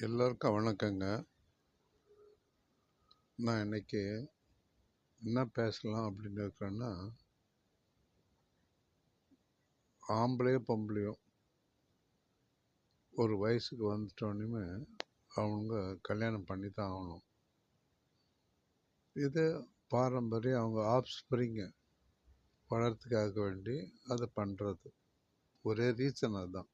எல்லோருக்கும் வணக்கங்க. நான் இன்னைக்கு என்ன பேசலாம் அப்படின்னு இருக்கிறேன்னா, ஆம்பளையோ பொம்பளையோ ஒரு வயசுக்கு வந்துட்டோன்னுமே அவங்க கல்யாணம் பண்ணி தான் ஆகணும். இது பாரம்பரியம், அவங்க ஆஃப்ஸ்பிரிங்கை வளர்த்துக்காக வேண்டி அதை பண்ணுறது. ஒரே ரீசன் அதுதான்.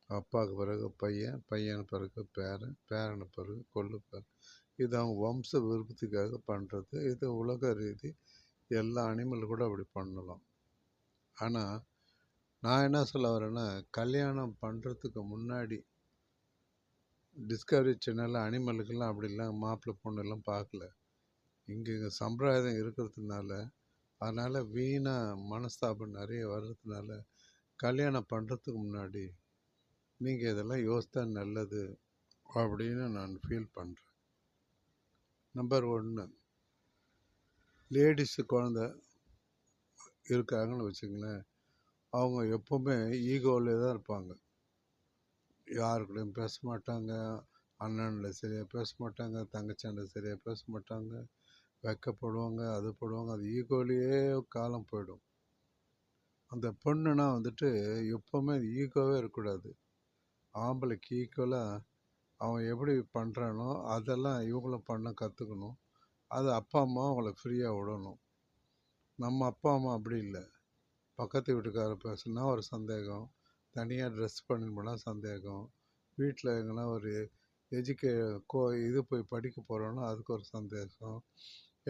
அப்பாவுக்கு பிறகு பையன், பையனுக்கு பிறகு பேரன், பேரனுக்கு பிறகு கொள்ளு பேரன். இது அவங்க வம்ச விருப்பத்துக்காக பண்ணுறது. இது உலக ரீதி. எல்லா அனிமல் கூட அப்படி பண்ணலாம். ஆனால் நான் என்ன சொல்ல வரேன்னா, கல்யாணம் பண்ணுறதுக்கு முன்னாடி டிஸ்கவரி சேனலில் அனிமலுக்கெல்லாம் அப்படிலாம் மாப்பிள்ளை பொண்ணெல்லாம் பார்க்கல. இங்கே சம்பிரதாயம் இருக்கிறதுனால, அதனால் வீணாக மனஸ்தாபம் நிறைய வர்றதுனால, கல்யாணம் பண்ணுறதுக்கு முன்னாடி நீங்கள் இதெல்லாம் யோசித்தா நல்லது அப்படின்னு நான் ஃபீல் பண்ணுறேன். நம்பர் 1, லேடிஸு குழந்த இருக்காங்கன்னு வச்சுங்களேன், அவங்க எப்போவுமே ஈகோவிலே தான் இருப்பாங்க. யாருக்கூடயும் பேச மாட்டாங்க, அண்ணன்ல சரியாக பேச மாட்டாங்க, தங்கச்சாண்ட சரியாக பேச மாட்டாங்க, வெட்கப்படுவாங்க, அது படுவாங்க. அது ஈகோலேயே காலம் போயிடும். அந்த பொண்ணுனா வந்துட்டு எப்போவுமே ஈகோவே இருக்கக்கூடாது. ஆம்பளைக்கு ஈக்குவலாக அவன் எப்படி பண்ணுறானோ அதெல்லாம் இவங்களும் பண்ண கற்றுக்கணும். அது அப்பா அம்மாவும் அவங்கள ஃப்ரீயாக விடணும். நம்ம அப்பா அம்மா அப்படி இல்லை. பக்கத்து வீட்டுக்காரர் பேசுனா ஒரு சந்தேகம், தனியாக ட்ரெஸ் பண்ணின்னு போனால் சந்தேகம், வீட்டில் எங்கன்னா ஒரு எஜுகே இது போய் படிக்க போகிறோன்னா அதுக்கு ஒரு சந்தேகம்.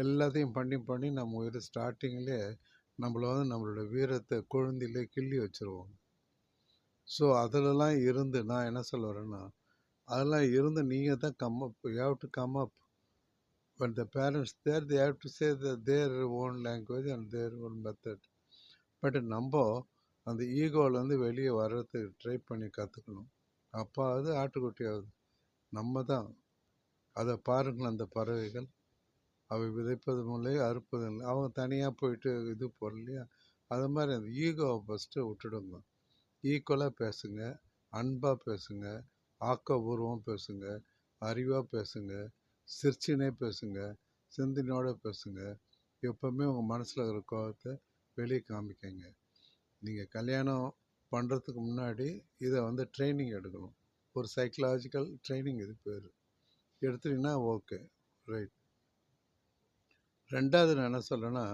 எல்லாத்தையும் பண்ணி பண்ணி நம்ம ஒரு ஸ்டார்டிங்லேயே நம்மளை நம்மளோட வீரத்தை குழந்தையிலே கிள்ளி வச்சுருவோம். ஸோ அதிலலாம் இருந்து நான் என்ன சொல்ல வரேன்னா, அதெல்லாம் இருந்து நீங்கள் தான் come up, you have to come up. when the parents there, they have to say their own language and their own method. But நம்ம அந்த ஈகோவிலேருந்து வெளியே வர்றதுக்கு ட்ரை பண்ணி கற்றுக்கணும். அப்போ அது ஆட்டுக்குட்டியாகுது. நம்ம தான். அதை பாருங்கள், அந்த பறவைகள் அவை விதைப்பது இல்லை, அறுப்பது இல்லை. அவங்க தனியாக போயிட்டு இது போகிற இல்லையா? அது மாதிரி அந்த ஈகோவை ஃபஸ்ட்டு விட்டுடுங்க. ஈக்குவலாக பேசுங்க, அன்பாக பேசுங்க, ஆக்கபூர்வமாக பேசுங்க, அறிவாக பேசுங்க, சிரிச்சினே பேசுங்க, சிந்தனையோடு பேசுங்க. எப்போவுமே உங்கள் மனசில் இருக்கிற கோபத்தை வெளியே காமிக்கங்க. நீங்கள் கல்யாணம் பண்ணுறதுக்கு முன்னாடி இதை ட்ரைனிங் எடுக்கணும். ஒரு சைக்கலாஜிக்கல் ட்ரைனிங் இது பேர். எடுத்துட்டிங்கன்னா ஓகே, ரைட். ரெண்டாவது நான் என்ன சொல்கிறேன்னா,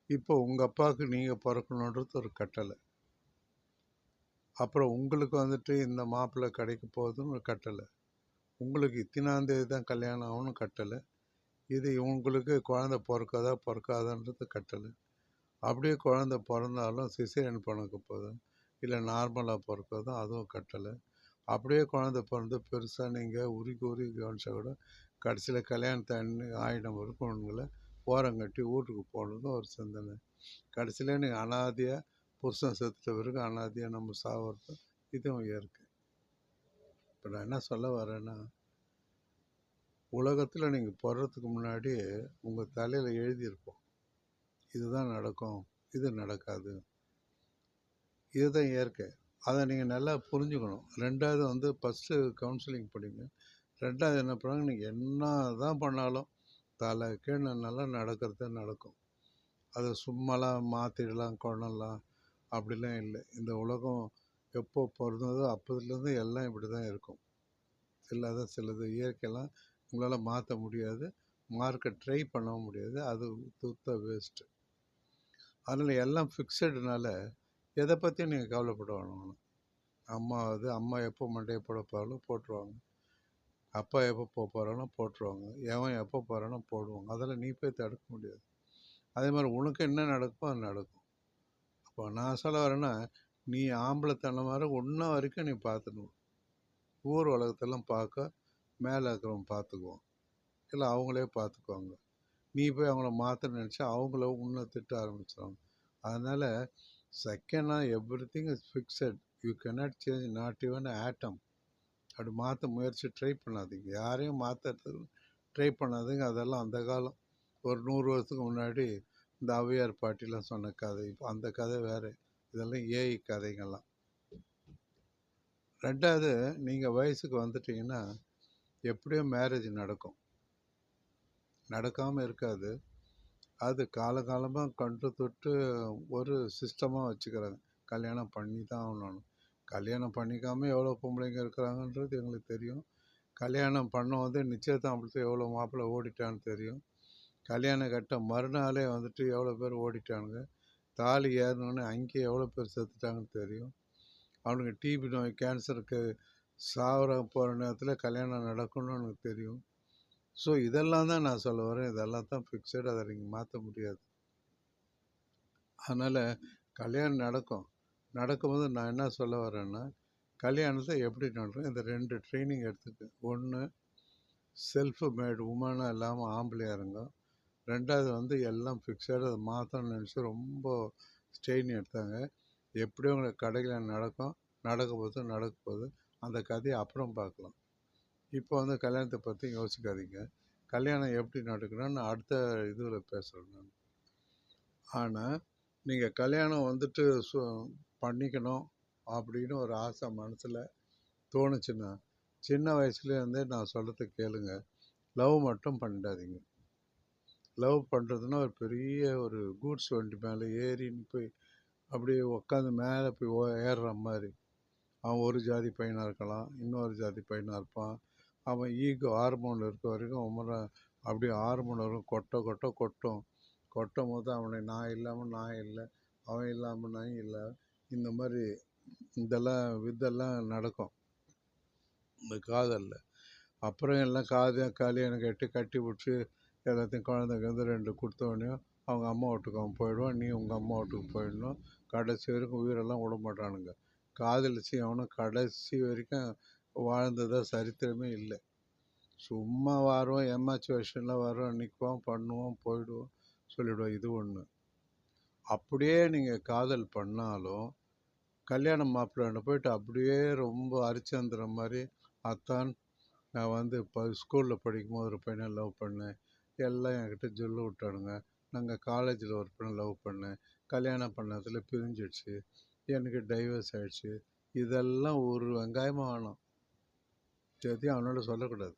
இப்போ உங்கள் அப்பாவுக்கு நீங்கள் பிறக்கணுன்றது ஒரு கட்டளை. அப்புறம் உங்களுக்கு இந்த மாப்பிள்ளை கிடைக்க போகுதுன்னு ஒரு கட்டளை. உங்களுக்கு இத்தனாந்தேதி தான் கல்யாணம் ஆகணும் கட்டளை. இது உங்களுக்கு குழந்த பிறக்காதா பிறக்காதான்றது கட்டளை. அப்படியே குழந்த பிறந்தாலும் சிசேரியன் பிறக்க போதும், இல்லை நார்மலாக பிறக்காதான் அதுவும் கட்டளை. அப்படியே குழந்த பிறந்து பெருசாக நீங்கள் உருகி உருகி கவனிச்சா கூட கடைசியில் கல்யாணத்தை ஆயிடம் வரைக்கும் உங்களை ஓரங்கட்டி வீட்டுக்கு போகணுன்னு ஒரு சிந்தனை. கடைசியில் நீங்கள் அனாதையாக புருஷன் செத்துட்ட பிறகு அனாதையாக நம்ம சாகிறது இதுவும் இயற்கை. இப்போ நான் என்ன சொல்ல வரேன்னா, உலகத்தில் நீங்கள் பிறறதுக்கு முன்னாடியே உங்கள் தலையில் எழுதியிருப்போம், இதுதான் நடக்கும், இது நடக்காது. இதுதான் இயற்கை. அதை நீங்கள் நல்லா புரிஞ்சுக்கணும். ரெண்டாவது ஃபஸ்ட்டு கவுன்சிலிங் படிங்க. ரெண்டாவது என்ன பண்ணுவாங்க, நீங்கள் என்ன தான் பண்ணாலும் தலை கீழே நல்லா நடக்கிறது நடக்கும். அதை சும்மாலாம் மாற்றிடலாம் கொள்ளலாம் அப்படிலாம் இல்லை. இந்த உலகம் எப்போ பிறந்ததோ அப்போதுலேருந்து எல்லாம் இப்படி தான் இருக்கும். இல்லாத சிலது இயற்கையெல்லாம் உங்களால் மாற்ற முடியாது, மார்க்க ட்ரை பண்ணவும் முடியாது. அது சுத்த வேஸ்ட்டு. அதனால் எல்லாம் ஃபிக்ஸடுனால எதை பற்றியும் நீங்கள் கவலைப்பட வேணும். அம்மா எப்போ மண்டையை போட போகிறாலும் போட்டுருவாங்க, அப்பா எப்போ போக போகிறாலும் போட்டுருவாங்க, எவன் எப்போ போகிறானோ போடுவாங்க. அதெல்லாம் நீ போய் தடுக்க முடியாது. அதே மாதிரி உனக்கு என்ன நடக்குமோ அது நடக்கும். அப்போ நான் சொல்ல வரேன்னா, நீ ஆம்பளைத்தனம் மாதிரி ஒன்றா வரைக்கும் நீ பார்த்துக்கணும். ஊர் உலகத்தெல்லாம் பார்க்க மேலே இருக்கிறவன் பார்த்துக்குவான், இல்லை அவங்களே பார்த்துக்குவாங்க. நீ போய் அவங்கள மாற்ற நினச்சா அவங்கள உன்னை திட்ட ஆரம்பிச்சிடுவாங்க. அதனால் செகண்டாக everything is fixed. You cannot change not even atom. அப்படி மாற்ற முயற்சி ட்ரை பண்ணாதீங்க. யாரையும் மாற்றுறதுக்கு ட்ரை பண்ணாதீங்க. அதெல்லாம் அந்த காலம், ஒரு 100 வருஷத்துக்கு முன்னாடி இந்த ஔவையார் பாட்டிலாம் சொன்ன கதை. இப்போ அந்த கதை வேறு. இதெல்லாம் ஏஐ கதைங்கள்லாம். 2வது நீங்கள் வயசுக்கு வந்துட்டீங்கன்னா எப்படியும் மேரேஜ் நடக்கும், நடக்காமல் இருக்காது. அது காலகாலமாக கண்டு தொட்டு ஒரு சிஸ்டமாக வச்சுக்கிறாங்க, கல்யாணம் பண்ணி தான் ஆகணும். கல்யாணம் பண்ணிக்காமல் எவ்வளோ பொம்பளைங்க இருக்கிறாங்கன்றது எங்களுக்கு தெரியும். கல்யாணம் பண்ண நிச்சயதாம்பலத்தில் எவ்வளோ மாப்பிள்ளை ஓடிட்டான்னு தெரியும். கல்யாணம் கட்ட மறுநாளே எவ்வளோ பேர் ஓடிட்டானுங்க. தாலி ஏறினோடனே அங்கேயே எவ்வளோ பேர் செத்துட்டாங்கன்னு தெரியும். அவனுக்கு டிபி நோய், கேன்சருக்கு சாவர போகிற நேரத்தில் கல்யாணம் நடக்கணும்னு எனக்கு தெரியும். ஸோ இதெல்லாம் தான் நான் சொல்ல வரேன். இதெல்லாம் தான் ஃபிக்ஸட், அதை நீங்கள் மாற்ற முடியாது. அதனால் கல்யாணம் நடக்கும்போது நான் என்ன சொல்ல வரேன்னா, கல்யாணத்தை எப்படி நடக்கும், இந்த 2 ட்ரைனிங் எடுத்துக்கு. ஒன்று, செல்ஃப் மேட் உமனாக இல்லாமல் ஆம்பளையாக இருங்க. 2வது எல்லாம் ஃபிக்ஸடு, அதை மாற்றணும்னு நினச்சி ரொம்ப ஸ்ட்ரெயின் எடுத்தாங்க. எப்படியும் உங்களுக்கு கடையில் நடக்க போகுது. அந்த கதையை அப்புறம் பார்க்கலாம். இப்போ கல்யாணத்தை பற்றி யோசிக்காதீங்க. கல்யாணம் எப்படி நடக்கணும்னு நான் அடுத்த இதில் பேசுகிறேன் நான். ஆனால் நீங்கள் கல்யாணம் பண்ணிக்கணும் அப்படின்னு ஒரு ஆசை மனசில் தோணுச்சுன்னா, சின்ன வயசுலேருந்தே நான் சொல்கிறத கேளுங்க. லவ் மட்டும் பண்ணிடாதீங்க. லவ் பண்ணுறதுன்னா ஒரு பெரிய ஒரு கூட்ஸ் வண்டி மேலே ஏறின்னு போய் அப்படியே உட்காந்து மேலே போய் ஏறுற மாதிரி. அவன் ஒரு ஜாதி பையனாக இருக்கலாம், இன்னொரு ஜாதி பையனாக இருப்பான். அவன் ஈகோ ஹார்மோனில் இருக்க வரைக்கும் அப்படியே ஹார்மோன் வரும், கொட்டும் போது அவனை நான் இல்லாமல் நான் இல்லை, அவன் இல்லாமல் நான் இல்லை, இந்த மாதிரி இதெல்லாம் நடக்கும் இந்த காதலில். அப்புறம் எல்லாம் கல்யாணம் கட்டி பிடிச்சி எல்லாத்தையும் குழந்தைங்க 2 கொடுத்தவனையும் அவங்க அம்மா வீட்டுக்கு அவன் போயிடுவான், நீ உங்கள் அம்மா வீட்டுக்கு போயிடணும். கடைசி வரைக்கும் உயிரெல்லாம் விட மாட்டானுங்க. காதலிச்சு அவனும் கடைசி வரைக்கும் வாழ்ந்ததாக சரித்திரமே இல்லை. சும்மா வரோம், எமாச்சுவேஷனில் வரோம், நிற்குவோம், பண்ணுவோம், போயிடுவோம், சொல்லிவிடுவோம். இது ஒன்று. அப்படியே நீங்கள் காதல் பண்ணாலும் கல்யாணம் மாப்பிள்ளை போயிட்டு அப்படியே ரொம்ப அரிச்சந்திர மாதிரி, அத்தான் நான் இப்போ ஸ்கூலில் படிக்கும்போது ஒரு பையனை லவ் பண்ணேன், எல்லாம் என்கிட்ட சொல்லி விட்டானுங்க. நாங்கள் காலேஜில் ஒரு பையனை லவ் பண்ணேன், கல்யாணம் பண்ணதில் பிரிஞ்சிடுச்சு, எனக்கு டைவர்ஸ் ஆகிடுச்சு. இதெல்லாம் ஒரு வெங்காயமாக வேணும். எதையும் அவனோட சொல்லக்கூடாது.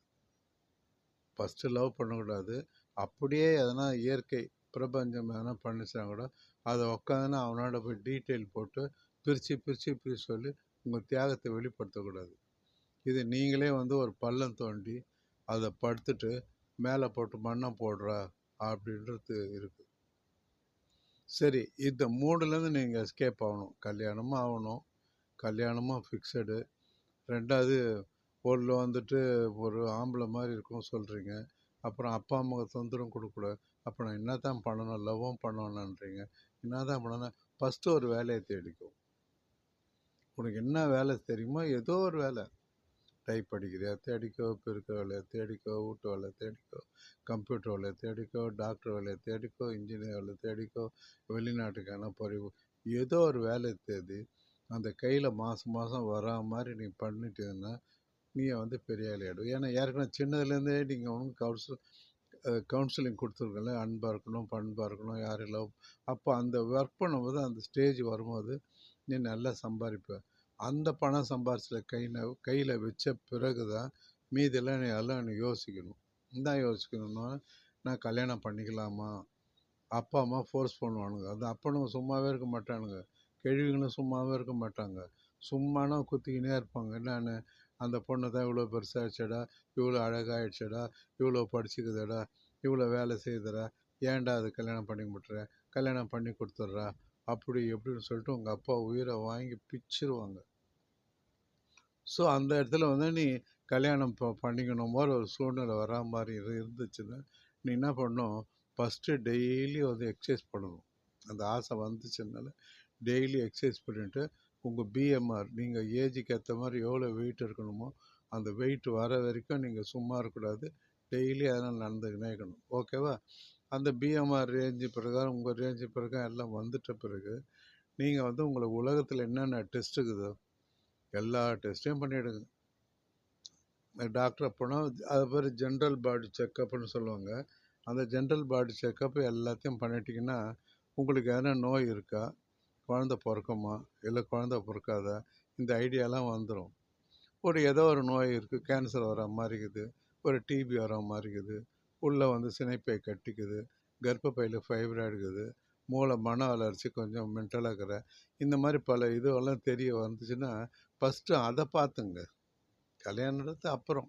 ஃபஸ்ட்டு லவ் பண்ணக்கூடாது. அப்படியே எதனா இயற்கை பிரபஞ்சம் எதனா பண்ணிச்சா கூட அதை உட்காந்து அவனோட போய் டீட்டெயில் போட்டு பிரித்து சொல்லி உங்கள் தியாகத்தை வெளிப்படுத்தக்கூடாது. இது நீங்களே ஒரு பள்ளம் தோண்டி அதை படுத்துட்டு மேலே போட்டு மண்ணை போடுறா அப்படின்றது இருக்குது. சரி, இந்த 3லேருந்து நீங்கள் எஸ்கேப் ஆகணும். கல்யாணமும் ஃபிக்ஸடு. 2வது பொருள் ஒரு ஆம்பளை மாதிரி இருக்கும் சொல்கிறீங்க. அப்புறம் அப்பா அம்மாவுக்கு தொந்தரவும் கொடுக்கக்கூடாது. அப்போ நான் என்ன தான் பண்ணணும், லவ்வும் பண்ணணுன்றீங்க. என்ன தான் பண்ணணும், ஃபஸ்ட்டு ஒரு வேலையை தேடிக்கோ. உனக்கு என்ன வேலை தெரியுமோ ஏதோ ஒரு வேலை. டைப் அடிக்கிறியா தேடிக்கோ, பெருக்க வேலையை தேடிக்கோ, வீட்டு வேலையை தேடிக்கோ, கம்ப்யூட்டர் வேலையை தேடிக்கோ, டாக்டர் வேலையை தேடிக்கோ, இன்ஜினியர் வேலையை தேடிக்கோ, வெளிநாட்டுக்கான பொறிவு, ஏதோ ஒரு வேலையை தேடி அந்த கையில் மாதம் வரா மாதிரி நீ பண்ணிட்டேன்னா நீ பெரிய ஆளாயிடும். ஏன்னா ஏற்கனவே சின்னதுலேருந்தே நீங்கள் கவுன்சிலிங் கொடுத்துருக்கல, அன்பாக இருக்கணும், பண்பாக இருக்கணும், யாரும் லவ். அப்போ அந்த ஒர்க் பண்ணும்போது அந்த ஸ்டேஜ் வரும்போது நீ நல்லா சம்பாதிப்ப. அந்த பணம் கையில் வச்ச பிறகு தான் மீதெல்லாம் நீ யோசிக்கணும். என்ன யோசிக்கணும்னா, நான் கல்யாணம் பண்ணிக்கலாமா? அப்பா அம்மா ஃபோர்ஸ் பண்ணுவானுங்க. அந்த அப்பனுங்க சும்மாவே இருக்க மாட்டானுங்க, கேள்விகளும் சும்மாவே இருக்க மாட்டாங்க. சும்மானா குத்திக்கினே இருப்பாங்க. என்னன்னு, அந்த பொண்ணு தான் இவ்வளோ பெருசாகிடுச்சடா, இவ்வளோ அழகாகிடுச்சடா, இவ்வளோ படிச்சுக்குதுடா, இவ்வளோ வேலை செய்யுதுடா, ஏன்டா அது கல்யாணம் பண்ணி முட்டுற, கல்யாணம் பண்ணி கொடுத்துட்றா, அப்படி எப்படின்னு சொல்லிட்டு உங்கள் அப்பா உயிரை வாங்கி பிச்சிருவாங்க. ஸோ அந்த இடத்துல நீ கல்யாணம் பண்ணிக்கணும் போது ஒரு சூழ்நிலை வரா மாதிரி இருந்துச்சுன்னா நீ என்ன பண்ணணும், ஃபஸ்ட்டு டெய்லி எக்ஸசைஸ் பண்ணணும். அந்த ஆசை வந்துச்சுனால டெய்லி எக்ஸசைஸ் பண்ணிவிட்டு உங்கள் பிஎம்ஆர், நீங்கள் ஏஜுக்கு ஏற்ற மாதிரி எவ்வளோ வெயிட் இருக்கணுமோ அந்த வெயிட் வர வரைக்கும் நீங்கள் சும்மா இருக்கக்கூடாது. டெய்லி அதனால் நடந்துக்கினே இருக்கணும். ஓகேவா? அந்த பிஎம்ஆர் ரேஞ்சு பிரகாரம், உங்கள் ரேஞ்சு பிரகாரம் எல்லாம் வந்துட்ட பிறகு நீங்கள் உங்களை உலகத்தில் என்னென்ன டெஸ்ட் இருக்குதோ எல்லா டெஸ்ட்டையும் பண்ணிவிடுங்க. டாக்டரை போனால் அது பேர் ஜென்ரல் பாடி செக்கப்னு சொல்லுவாங்க. அந்த ஜென்ரல் பாடி செக்கப் எல்லாத்தையும் பண்ணிட்டீங்கன்னா உங்களுக்கு எதனா நோய் இருக்கா, குழந்த பிறக்குமா, இல்லை குழந்த பிறக்காதா, இந்த ஐடியாலாம் வந்துடும். ஒரு ஏதோ ஒரு நோய் இருக்குது, கேன்சர் வர மாதிரி இருக்குது, ஒரு டிபி வர மாதிரி இருக்குது, உள்ளே வந்து சினைப்பை கட்டிக்குது, கர்ப்பப்பையில் ஃபைப்ராய்டு இருக்குது, மூளை மன வளர்ச்சி கொஞ்சம் மென்டலாக இருக்கிற, இந்த மாதிரி பல இதுவெல்லாம் தெரிய வந்துச்சுன்னா ஃபஸ்ட்டு அதை பார்த்துங்க. கல்யாணத்து அப்புறம்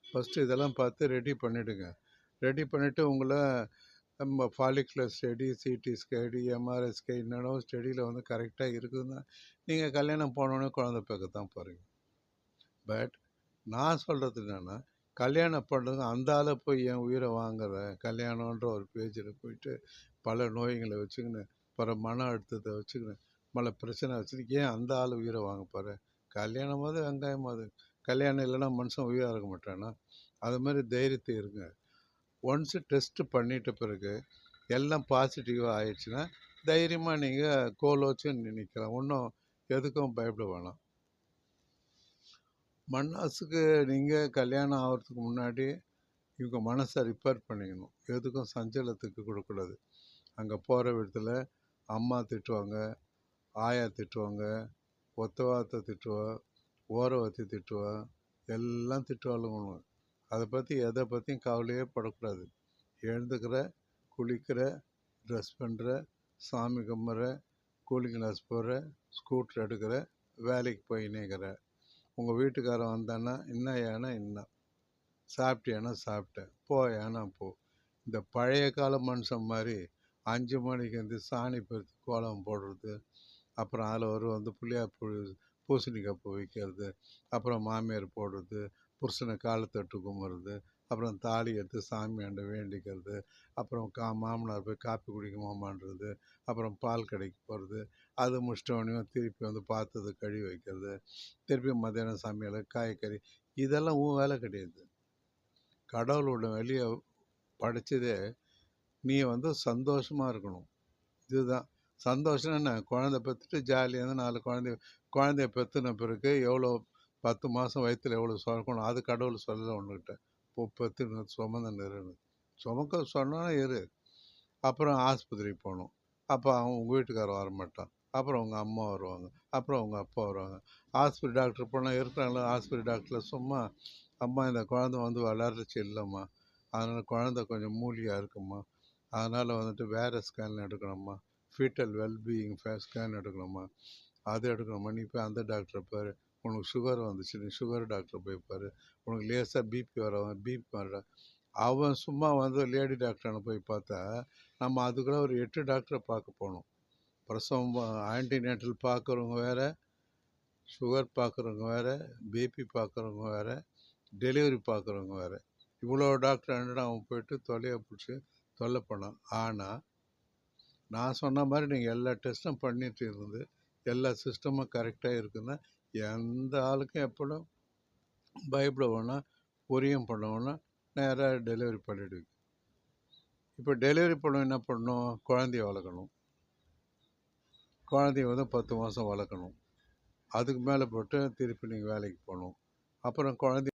ஃபஸ்ட்டு இதெல்லாம் பார்த்து ரெடி பண்ணிவிடுங்க. ரெடி பண்ணிவிட்டு உங்களை நம்ம ஃபாலிகுலர் ஸ்டடி, சிடி ஸ்கேடி, எம்ஆர்ஐ ஸ்கேடி, என்னென்னோ ஸ்டடியில் வந்து கரெக்டாக இருக்குதுன்னா நீங்கள் கல்யாணம் போனோடனே குழந்தை பார்க்க தான் போகிறீங்க. பட் நான் சொல்கிறது என்னென்னா, கல்யாணம் பண்ணுறது அந்த ஆளை போய் என் உயிரை வாங்குற கல்யாணன்ற ஒரு பேஜில் போயிட்டு பல நோய்களை வச்சுக்கின்னு, அப்புறம் மன அழுத்தத்தை வச்சுக்கின்னு, பல பிரச்சனை வச்சுக்கிட்டு ஏன் அந்த ஆள் உயிரை வாங்க போகிற? கல்யாணம் போது வெங்காயம் அது. கல்யாணம் இல்லைன்னா மனுஷன் உயிராக இருக்க மாட்டானா? அது மாதிரி தைரியத்தை இருங்க. ஒன்ஸு டெஸ்ட்டு பண்ணிட்ட பிறகு எல்லாம் பாசிட்டிவாக ஆயிடுச்சுன்னா தைரியமாக நீங்கள் கோல் வச்சு நிற்கலாம். ஒன்றும் எதுக்கும் பயப்பட வேணாம். மனசுக்கு நீங்கள் கல்யாணம் ஆகிறதுக்கு முன்னாடி இவங்க மனசை ரிப்பேர் பண்ணிக்கணும். எதுக்கும் சஞ்சலத்துக்கு கொடுக்கக்கூடாது. அங்கே போகிற விதத்தில் அம்மா திட்டுவாங்க, ஆயா திட்டுவாங்க, ஒத்த வார்த்தை திட்டுவா, ஓர வத்தி திட்டுவா, எல்லாம் திட்டுவாளுங்க. அதை பற்றி எதை பற்றியும் கவலையே படக்கூடாது. எழுந்துக்கிற, குளிக்கிற, ட்ரெஸ் பண்ணுற, சாமி கும்பிட்ற, கூலிங் கிளாஸ் போகிற, ஸ்கூட்டர் எடுக்கிற, வேலைக்கு போய் நிற்கிற. உங்கள் வீட்டுக்காரன் வந்தான்னா என்ன ஏன்னா என்ன, சாப்பிட்டியானா சாப்பிட்டேன், போயானா போ. இந்த பழைய கால மனுஷன் மாதிரி 5 மணிக்கு வந்து சாணி பெருத்து கோலம் போடுறது, அப்புறம் அதில் ஒரு வந்து புளியார் பூசணிக்காய் பூ வைக்கிறது, அப்புறம் மாமியார் போடுறது, புருஷனை காலை தொட்டு கும்பிட்றது, அப்புறம் தாலி எடுத்து சாமியாண்ட வேண்டிக்கிறது, அப்புறம் மாமனார் போய் காப்பி குடிக்குமாமான்றது, அப்புறம் பால் கடைக்கு போகிறது, அது முடிச்சிட்டோடனே திருப்பி வந்து பார்த்தது கழுவி வைக்கிறது, திருப்பி மத்தியானம் சமையல் காய்கறி, இதெல்லாம் உன் வேலை கிடையாது. கடவுளோட வெளியே படைச்சதே நீ வந்து சந்தோஷமாக இருக்கணும். இதுதான் சந்தோஷம்னா என்ன? குழந்தை பெற்றுட்டு ஜாலியாக இருந்து 4 குழந்தைய பெற்றுன பிறகு எவ்வளோ 10 மாதம் வயிற்றில் எவ்வளோ சுமக்கணும், அது கடவுள் சொல்லலை உன்கிட்ட. பெற்று சுமந்த நிறுவனம் சுமக்க சொன்னா இரு. அப்புறம் ஆஸ்பத்திரிக்கு போகணும். அப்போ உங்கள் வீட்டுக்காரர் வரமாட்டான். அப்புறம் உங்கள் அம்மா வருவாங்க, அப்புறம் உங்கள் அப்பா வருவாங்க. ஆஸ்பத்திரி டாக்டர் போனால் இருக்கிறாங்களா ஆஸ்பத்திரி டாக்டரில் சும்மா, அம்மா இந்த குழந்தை வந்து வளர்ச்சி இல்லைம்மா, அதனால் குழந்தை கொஞ்சம் மூலியாக இருக்குமா, அதனால் வந்துட்டு வேறு ஸ்கேன் எடுக்கணும்மா, ஃபீட்டல் வெல்பீயிங் ஸ்கேன் எடுக்கணுமா, அது எடுக்கணுமா, நீ போய் அந்த டாக்டரை பாரு. உனக்கு சுகர் வந்துச்சு, நீ சுகர் டாக்டரை போய் பாரு. உனக்கு லேசாக பிபி வரவன் பிபி வர, அவன் சும்மா வந்து லேடி டாக்டரை போய் பார்த்தா நம்ம அதுக்குள்ள ஒரு 8 டாக்டரை பார்க்க போகணும். பிரசவம் ஆன்டிநேட்டல் பார்க்குறவங்க வேறு, சுகர் பார்க்குறவங்க வேறு, பிபி பார்க்குறவங்க வேறு, டெலிவரி பார்க்குறவங்க வேறு. இவ்வளோ டாக்டர் அவன் போயிட்டு தொலையை பிடிச்சி தொல்லை பண்ணான். ஆனால் நான் சொன்ன மாதிரி நீங்கள் எல்லா டெஸ்ட்டும் பண்ணிட்டு இருந்து எல்லா சிஸ்டமும் கரெக்டாக இருக்குன்னா எந்த ஆளுக்கும் எப்படும் பயப்பட வேணாம், பொரியம் பண்ண வேணாம், நேராக டெலிவரி பண்ணிவிடுவீங்க. இப்போ டெலிவரி பண்ண என்ன பண்ணணும்? குழந்தைய வளர்க்கணும். குழந்தைய வந்து 10 மாதம் வளர்க்கணும். அதுக்கு மேலே போட்டு திருப்பி நீங்கள் வேலைக்கு போகணும். அப்புறம் குழந்தைய